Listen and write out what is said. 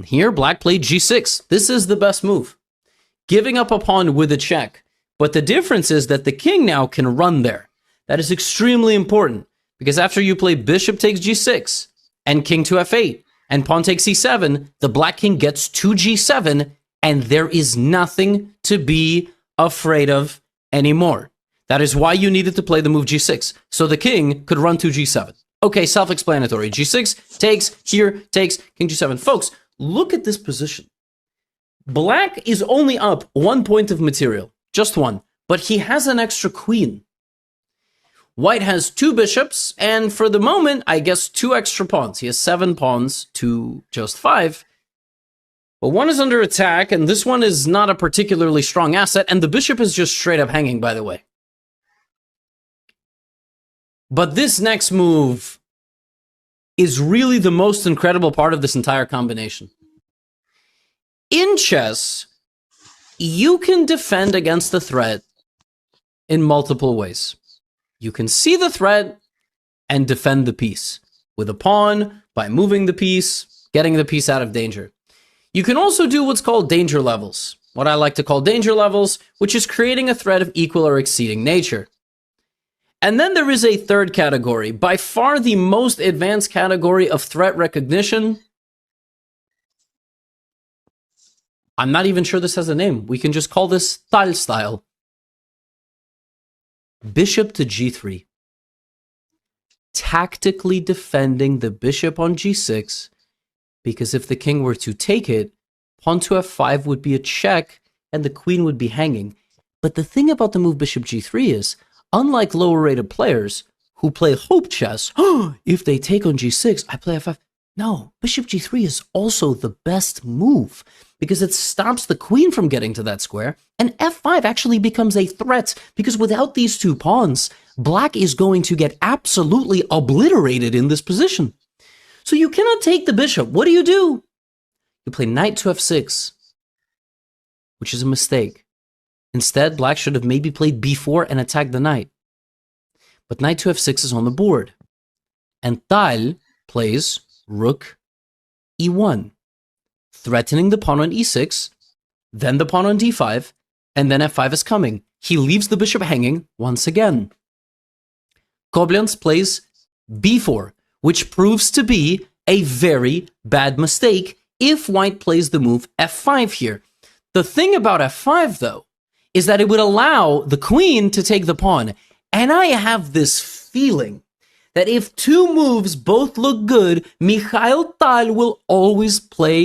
Here, black played g6. This is the best move. Giving up a pawn with a check. But the difference is that the king now can run there. That is extremely important, because after you play bishop takes g6, and king to f8, and pawn takes c7, the black king gets to g7, and there is nothing to be afraid of anymore. That is why you needed to play the move g6, so the king could run to g7. Okay, self-explanatory. g6 takes, here takes, king g7. Folks, look at this position. Black is only up 1 point of material, just one, but he has an extra queen. White has 2 bishops, and for the moment, I guess 2 extra pawns. He has 7 pawns to just 5. But one is under attack, and this one is not a particularly strong asset, and the bishop is just straight up hanging, by the way. But this next move is really the most incredible part of this entire combination. In chess, you can defend against the threat in multiple ways. You can see the threat and defend the piece with a pawn, by moving the piece, getting the piece out of danger. You can also do what's called danger levels, what I like to call danger levels, which is creating a threat of equal or exceeding nature. And then there is a third category, by far the most advanced category of threat recognition. I'm not even sure this has a name. We can just call this Tal style. Bishop to g3. Tactically defending the bishop on g6, because if the king were to take it, pawn to f5 would be a check, and the queen would be hanging. But the thing about the move bishop g3 is, unlike lower-rated players who play hope chess, if they take on g6, I play f5. No, bishop g3 is also the best move, because it stops the queen from getting to that square, and f5 actually becomes a threat, because without these 2 pawns, black is going to get absolutely obliterated in this position. So you cannot take the bishop. What do? You play knight to f6, which is a mistake. Instead, black should have maybe played b4 and attacked the knight. But knight to f6 is on the board. And Tal plays rook e1, threatening the pawn on e6, then the pawn on d5, and then f5 is coming. He leaves the bishop hanging once again. Koblenz plays b4, which proves to be a very bad mistake if white plays the move f5 here. The thing about f5, though, is that it would allow the queen to take the pawn. And I have this feeling that if 2 moves both look good, Mikhail Tal will always play